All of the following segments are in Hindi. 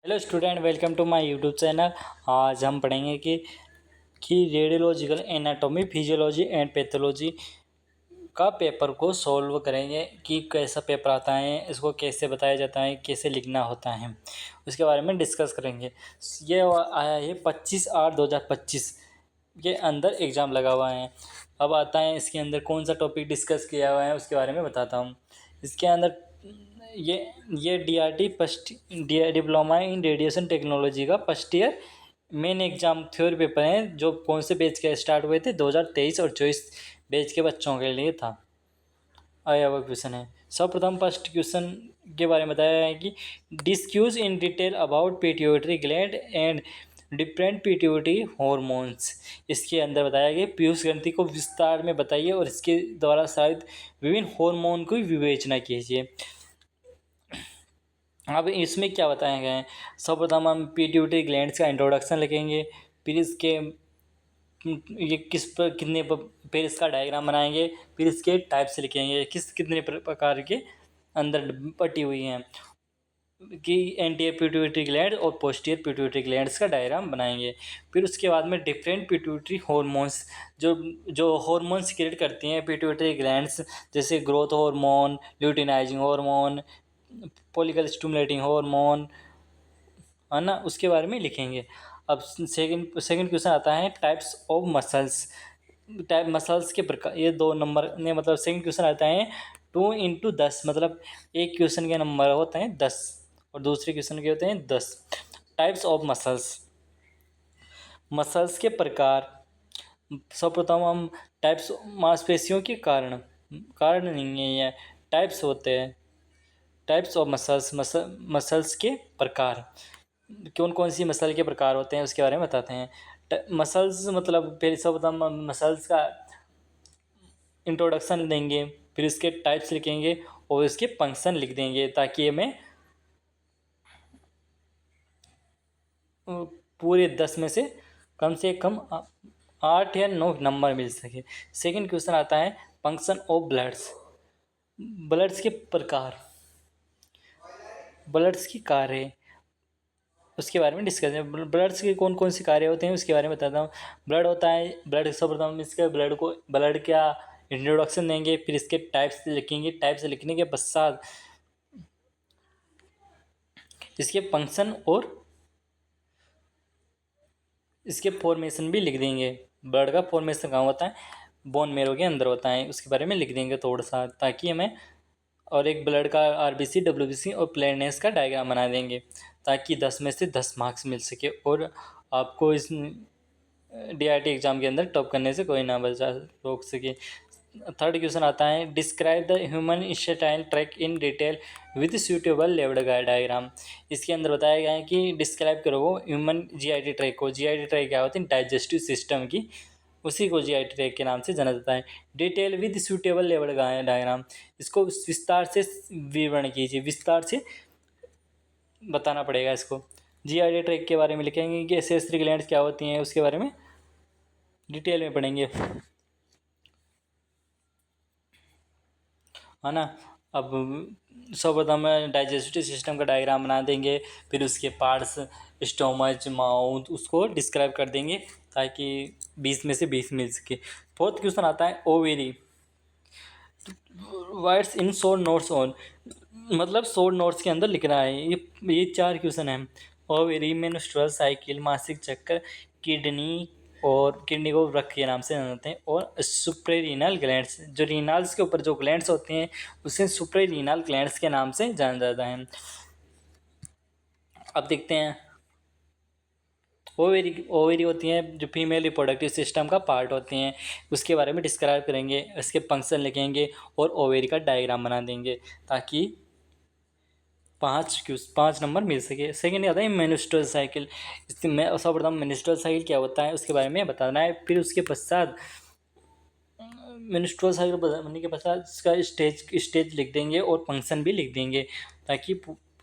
Hello student, welcome to my YouTube channel. आज हम पढ़ेंगे कि radiological anatomy, physiology and pathology का पेपर को सॉल्व करेंगे कि कैसा पेपर आता है, इसको कैसे बताया जाता है, कैसे लिखना होता है, उसके बारे में डिस्कस करेंगे। ये आया है 25/8/2025 के अंदर एग्ज़ाम लगा हुआ है। अब आता है इसके अंदर कौन सा टॉपिक डिस्कस किया हुआ है उसके बारे में बताता हूँ। इसके अंदर ये ये DRT first diploma in radiation technology का first year main exam theory paper है, जो कौन से बैच के स्टार्ट हुए थे 2023 और 24 बैच के बच्चों के लिए था। आया हुआ क्वेश्चन है। सर्वप्रथम फर्स्ट क्वेश्चन के बारे में बताया है कि discuss in detail about pituitary gland and different pituitary hormones. इसके अंदर बताया गया पीयूष ग्रंथि को विस्तार में बताइए और इसके द्वारा शायद विभिन्न हार्मोन की विवेचना कीजिए। अब इसमें क्या बताया गया है, सर्वप्रथम हम पिट्यूटरी ग्लैंड्स का इंट्रोडक्शन लिखेंगे, फिर इसके ये किस पर कितने फिर इसका डायग्राम बनाएंगे, फिर इसके टाइप्स लिखेंगे कितने प्रकार के अंदर बटी हुई हैं कि एंटीरियर पिट्यूटरी ग्लैंड और पोस्टीरियर पिट्यूटरी ग्लैंड्स का डायग्राम बनाएंगे। फिर उसके बाद में डिफरेंट पिट्यूटरी हार्मोन्स जो जो हार्मोन्स क्रिएट करती हैं पिट्यूटरी ग्लैंड्स, जैसे growth hormone, luteinizing hormone, follicle stimulating hormone, है ना, उसके बारे में लिखेंगे। अब सेकंड क्वेश्चन आता है types of muscles. Type muscles के प्रकार, ये 2 नंबर ने मतलब सेकंड क्वेश्चन आता है 2 × 10, मतलब एक क्वेश्चन के नंबर होते हैं 10 और दूसरे क्वेश्चन के होते हैं 10। टाइप्स ऑफ मसल्स, मसल्स के प्रकार। सर्वप्रथम हम टाइप्स, मांसपेशियों के कारण नहीं है, ये टाइप्स होते हैं। टाइप्स ऑफ मसल्स, मसल्स के प्रकार, कौन कौन सी मसल के प्रकार होते हैं उसके बारे में बताते हैं। मसल्स मतलब फिर सर्वप्रथम मसल्स का इंट्रोडक्शन देंगे, फिर इसके टाइप्स लिखेंगे और इसके फंक्शन लिख देंगे, ताकि हमें पूरे 10 में से कम 8 या 9 नंबर मिल सके। सेकंड क्वेश्चन आता है फंक्शन ऑफ ब्लड्स। ब्लड्स के प्रकार, ब्लड्स की कार्य, उसके बारे में डिस्कस है। ब्लड्स के कौन कौन से कार्य होते हैं उसके बारे में बताता हूँ। ब्लड होता है, ब्लड सर्वप्रथम इसके ब्लड का इंट्रोडक्शन देंगे, फिर इसके टाइप्स लिखेंगे, टाइप्स लिखने के पश्चात इसके फंक्शन और इसके फॉर्मेशन भी लिख देंगे। ब्लड का फॉर्मेशन कहाँ होता है, बोन मैरो के अंदर होता है, उसके बारे में लिख देंगे थोड़ा सा, ताकि हमें, और एक ब्लड का RBC, WBC और प्लेटलेट्स का डायग्राम बना देंगे, ताकि 10 में से 10 मार्क्स मिल सके और आपको इस DRT एग्ज़ाम के अंदर टॉप करने से कोई ना रोक सके। थर्ड क्वेश्चन आता है describe the human intestinal tract in detail with suitable labelled diagram. इसके अंदर बताया गया है कि डिस्क्राइब करो ह्यूमन GIT ट्रैक को। GIT ट्रैक क्या होती है, डाइजेस्टिव सिस्टम की, उसी को GIT ट्रैक के नाम से जाना जाता है। Detail with suitable level diagram, इसको विस्तार से विवरण कीजिए, विस्तार से बताना पड़ेगा इसको। GIT ट्रैक के बारे में लिखेंगे कि सेंसरी ग्लैंड्स क्या होती हैं, उसके बारे में डिटेल में पढ़ेंगे, है ना। अब सर्वप्रथम डाइजेस्टिव सिस्टम का डायग्राम बना देंगे, फिर उसके पार्ट्स, स्टोमच, माउथ, उसको डिस्क्राइब कर देंगे, ताकि 20 में से 20 मिल सके। फोर्थ क्वेश्चन आता है ovary, words in short notes on, मतलब शॉर्ट नोट्स के अंदर लिखना है। ये 4 क्वेश्चन हैं। ओवेरी, मेंस्ट्रुअल साइकिल, मासिक चक्र, किडनी, और किडनी को वृक्क के नाम से जानते हैं, और सुप्रेरीनल ग्लैंड्स, जो रीनल्स के ऊपर जो ग्लैंड्स होते हैं उसे सुप्रेरीनल ग्लैंड्स के नाम से जाना जाता है। अब देखते हैं, ओवेरी होती हैं जो फीमेल रिप्रोडक्टिव सिस्टम का पार्ट होती हैं, उसके बारे में डिस्क्राइब करेंगे, इसके फंक्शन लिखेंगे और ओवेरी का डायग्राम बना देंगे, ताकि 5 नंबर मिल सके। सेकेंड आता है मेंस्ट्रुअल साइकिल। इसमें सर्वप्रथम मेंस्ट्रुअल साइकिल क्या होता है उसके बारे में बताना है, फिर उसके पश्चात मेंस्ट्रुअल साइकिल बनने के पश्चात इसका स्टेज लिख देंगे और फंक्शन भी लिख देंगे, ताकि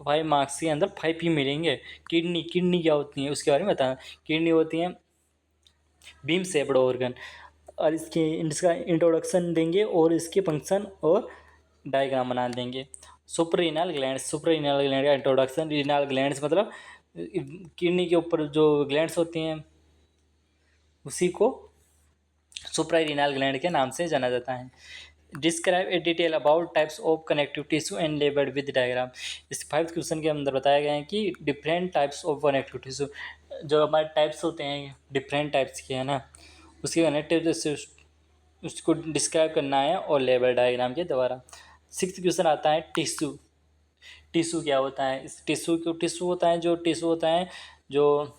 5 मार्क्स के अंदर 5 ही मिलेंगे। किडनी क्या होती है उसके बारे में बताना। किडनी होती हैं बीम शेप्ड ऑर्गन, और इसका इंट्रोडक्शन देंगे और इसके फंक्शन और डायग्राम बना देंगे। सुप्रारीनल ग्लैंड्स का इंट्रोडक्शन। रीनल ग्लैंड्स मतलब किडनी के ऊपर जो ग्लैंड्स होती हैं उसी को सुप्रारीनल ग्लैंड के नाम से जाना जाता है। Describe A detail about types of connective tissue and labelled with diagram. इस 5th क्वेश्चन के अंदर बताया गया है कि different types of connective tissue, जो हमारे टाइप्स होते हैं डिफरेंट टाइप्स के, है ना, उसके कनेक्टिव उसको डिस्क्राइब करना है और लेबल डायग्राम के द्वारा। 6th क्वेश्चन आता है टिश्यू। टिश्यू क्या होता है? इस टिश्यू होता है जो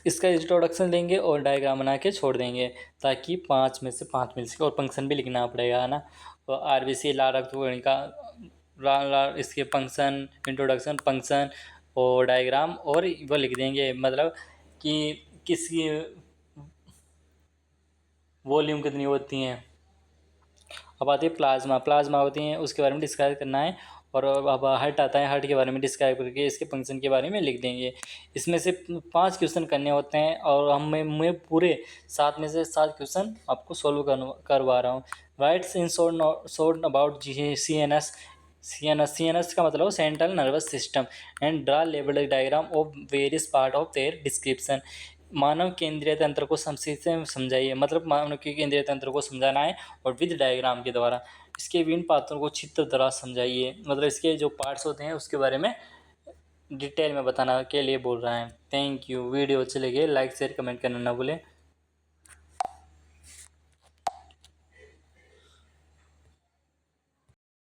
इसका इंट्रोडक्शन देंगे और डायग्राम बना के छोड़ देंगे ताकि 5 में से 5 मिल सके, और फंक्शन भी लिखना पड़ेगा, है ना। तो आरबीसी लाल रक्त कणिका इसके फंक्शन, इंट्रोडक्शन, फंक्शन और डायग्राम, और वो लिख देंगे मतलब कि किसकी वॉल्यूम कितनी होती हैं। अब आती है प्लाज्मा होती हैं, उसके बारे में डिस्क्राइब करना है। और अब हार्ट आता है, हार्ट के बारे में डिस्क्राइब करके इसके फंक्शन के बारे में लिख देंगे। इसमें से 5 क्वेश्चन करने होते हैं और मैं पूरे 7 में से 7 क्वेश्चन आपको सॉल्व करवा रहा हूँ। Writes in short about CNS का मतलब central nervous system and draw label diagram of various part of their description. मानव केंद्रीय तंत्र को संक्षिप्त से समझाइए, मतलब मानव के केंद्रीय तंत्र को समझाना है और विद डायग्राम के द्वारा इसके विभिन्न पार्टों को चित्र द्वारा समझाइए, मतलब इसके जो पार्ट्स होते हैं उसके बारे में डिटेल में बताना के लिए बोल रहा है। Thank you. वीडियो अच्छी लगे लाइक शेयर कमेंट करना ना भूलें।